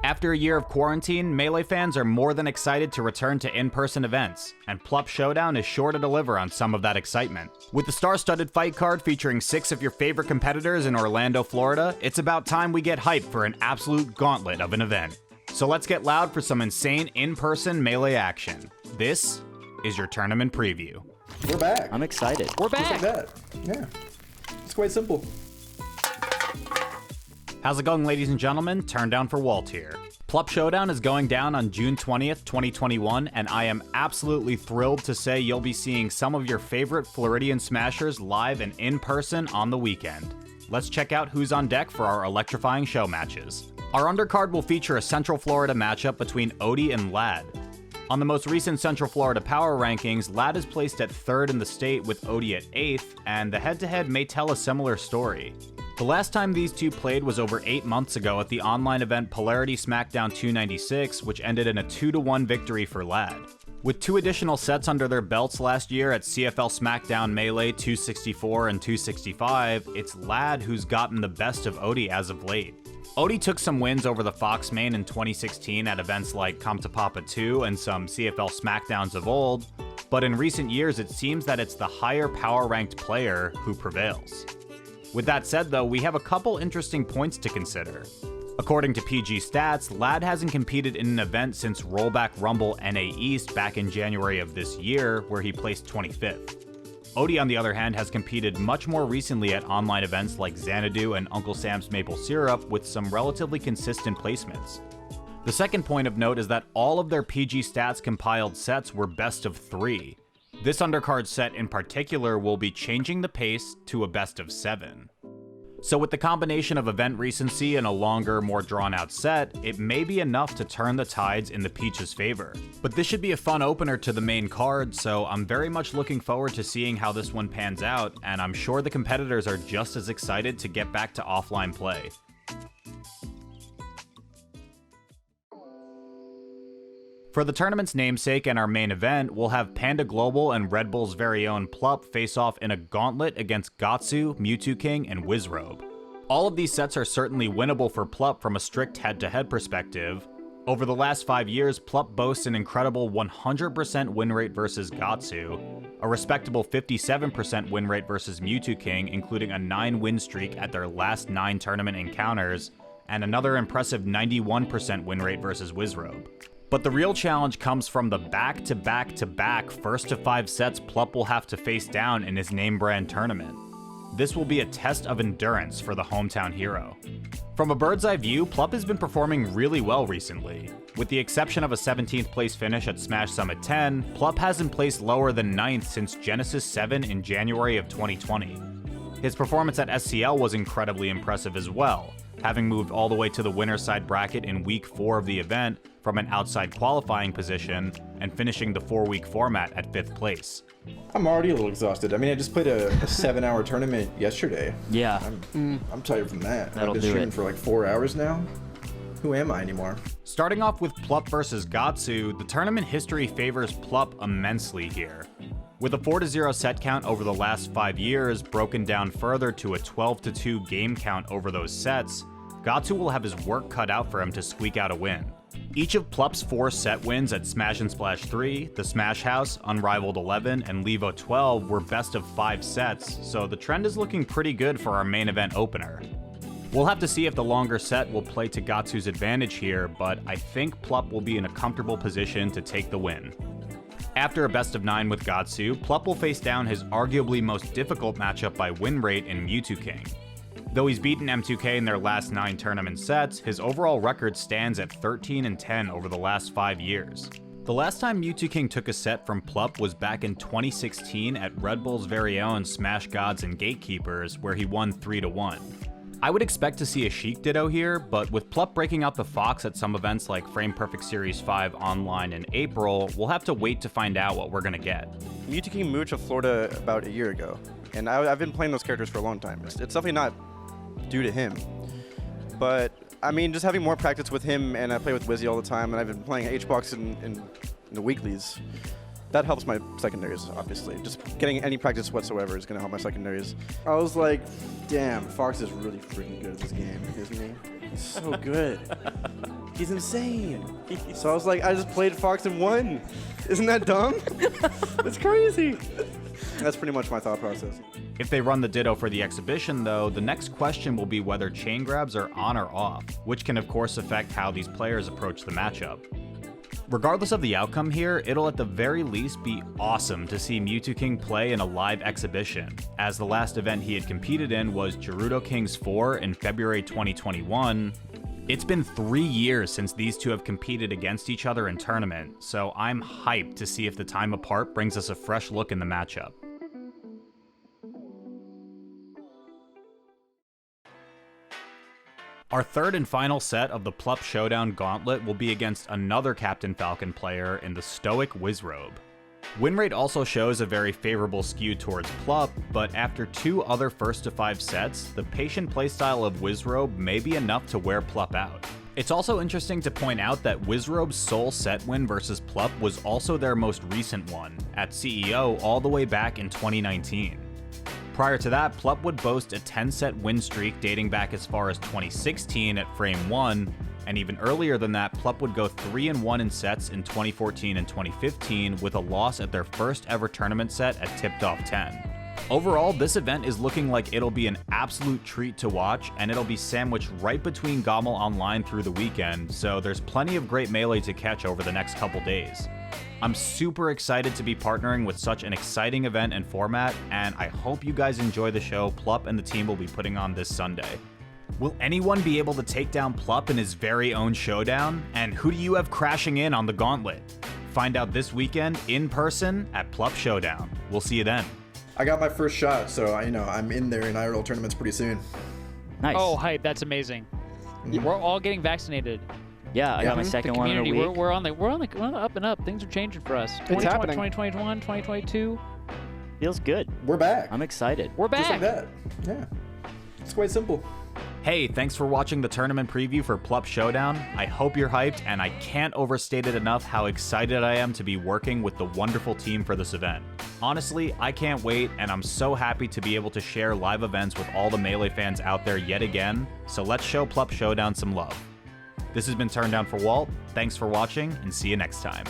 After a year of quarantine, Melee fans are more than excited to return to in-person events, and Plup Showdown is sure to deliver on some of that excitement. With the star-studded fight card featuring 6 of your favorite competitors in Orlando, Florida, it's about time we get hyped for an absolute gauntlet of an event. So let's get loud for some insane in-person Melee action. This is your tournament preview. We're back. I'm excited. We're back. Just like that. Yeah. It's quite simple. How's it going, ladies and gentlemen? Turndownforwalt here. Plup Showdown is going down on June 20th, 2021, and I am absolutely thrilled to say you'll be seeing some of your favorite Floridian Smashers live and in person on the weekend. Let's check out who's on deck for our electrifying show matches. Our undercard will feature a Central Florida matchup between Oaty and Lad. On the most recent Central Florida power rankings, Lad is placed at 3rd in the state with Oaty at 8th, and the head-to-head may tell a similar story. The last time these two played was over 8 months ago at the online event Polarity SmackDown 296, which ended in a 2-1 victory for Lad. With 2 additional sets under their belts last year at CFL SmackDown Melee 264 and 265, it's Lad who's gotten the best of Oaty as of late. Oaty took some wins over the Fox main in 2016 at events like Come to Papa 2 and some CFL SmackDowns of old, but in recent years it seems that it's the higher power-ranked player who prevails. With that said though, we have a couple interesting points to consider. According to PG Stats, Lad hasn't competed in an event since Rollback Rumble NA East back in January of this year, where he placed 25th. Oaty, on the other hand, has competed much more recently at online events like Xanadu and Uncle Sam's Maple Syrup with some relatively consistent placements. The second point of note is that all of their PG Stats compiled sets were best of 3. This undercard set in particular will be changing the pace to a best of 7. So with the combination of event recency and a longer, more drawn-out set, it may be enough to turn the tides in the Peach's favor. But this should be a fun opener to the main card, so I'm very much looking forward to seeing how this one pans out, and I'm sure the competitors are just as excited to get back to offline play. For the tournament's namesake and our main event, we'll have Panda Global and Red Bull's very own Plup face off in a gauntlet against Gahtzu, Mewtwo King, and Wizzrobe. All of these sets are certainly winnable for Plup from a strict head-to-head perspective. Over the last 5 years, Plup boasts an incredible 100% win rate versus Gahtzu, a respectable 57% win rate versus Mewtwo King, including a 9-win streak at their last 9 tournament encounters, and another impressive 91% win rate versus Wizzrobe. But the real challenge comes from the back-to-back-to-back first to 5 sets Plup will have to face down in his name brand tournament. This will be a test of endurance for the hometown hero. From a bird's eye view, Plup has been performing really well recently. With the exception of a 17th place finish at Smash Summit 10, Plup hasn't placed lower than 9th since Genesis 7 in January of 2020. His performance at SCL was incredibly impressive as well, having moved all the way to the winner's side bracket in week 4 of the event from an outside qualifying position and finishing the 4-week format at 5th place. I'm already a little exhausted. I mean, I just played a 7-hour tournament yesterday. Yeah. I'm tired from that. That'll I've been do streaming it. for like 4 hours now. Who am I anymore? Starting off with Plup versus Gahtzu, the tournament history favors Plup immensely here. With a 4-0 set count over the last 5 years, broken down further to a 12-2 game count over those sets, Gahtzu will have his work cut out for him to squeak out a win. Each of Plup's 4 set wins at Smash and Splash 3, the Smash House, Unrivaled 11, and Levo 12 were best of 5 sets, so the trend is looking pretty good for our main event opener. We'll have to see if the longer set will play to Gahtzu's advantage here, but I think Plup will be in a comfortable position to take the win. After a best of 9 with Gahtzu, Plup will face down his arguably most difficult matchup by win rate in Mewtwo King. Though he's beaten M2K in their last 9 tournament sets, his overall record stands at 13-10 over the last 5 years. The last time Mewtwo King took a set from Plup was back in 2016 at Red Bull's very own Smash Gods and Gatekeepers, where he won 3-1. I would expect to see a Sheik Ditto here, but with Plup breaking out the Fox at some events like Frame Perfect Series 5 online in April, we'll have to wait to find out what we're gonna get. Mewtwo King moved to Florida about a year ago, and I've been playing those characters for a long time. It's definitely not due to him, but I mean, just having more practice with him, and I play with Wizzy all the time, and I've been playing HBox in the weeklies. that helps my secondaries, obviously. Just getting any practice whatsoever is going to help my secondaries. I was like, damn, Fox is really freaking good at this game, isn't he? He's so good. He's insane. So I was like, I just played Fox and won. Isn't that dumb? That's crazy. That's pretty much my thought process. If they run the Ditto for the exhibition, though, the next question will be whether chain grabs are on or off, which can of course affect how these players approach the matchup. Regardless of the outcome here, it'll at the very least be awesome to see Mewtwo King play in a live exhibition, as the last event he had competed in was Gerudo Kings 4 in February 2021. It's been 3 years since these two have competed against each other in tournament, so I'm hyped to see if the time apart brings us a fresh look in the matchup. Our third and final set of the Plup Showdown Gauntlet will be against another Captain Falcon player in the stoic Wizzrobe. Win rate also shows a very favorable skew towards Plup, but after 2 other first to 5 sets, the patient playstyle of Wizzrobe may be enough to wear Plup out. It's also interesting to point out that Wizzrobe's sole set win versus Plup was also their most recent one, at CEO all the way back in 2019. Prior to that, Plup would boast a 10-set win streak dating back as far as 2016 at Frame 1, and even earlier than that, Plup would go 3-1 in sets in 2014 and 2015 with a loss at their first ever tournament set at Tipped Off 10. Overall, this event is looking like it'll be an absolute treat to watch, and it'll be sandwiched right between Gommel Online through the weekend, so there's plenty of great melee to catch over the next couple days. I'm super excited to be partnering with such an exciting event and format, and I hope you guys enjoy the show Plup and the team will be putting on this Sunday. Will anyone be able to take down Plup in his very own showdown? And who do you have crashing in on the gauntlet? Find out this weekend in person at Plup Showdown. We'll see you then. I got my first shot, so I'm in there in IRL tournaments pretty soon. Nice. Oh, hype! That's amazing. We're all getting vaccinated. Yeah, I got my The second one in a community, week. we're on the up and up. Things are changing for us. It's happening. 2021, 2022. Feels good. We're back. I'm excited. We're Just like back. that. Yeah. It's quite simple. Hey, thanks for watching the tournament preview for Plup Showdown. I hope you're hyped, and I can't overstate it enough how excited I am to be working with the wonderful team for this event. Honestly, I can't wait, and I'm so happy to be able to share live events with all the Melee fans out there yet again, so let's show Plup Showdown some love. This has been Turndown for Walt, thanks for watching, and see you next time.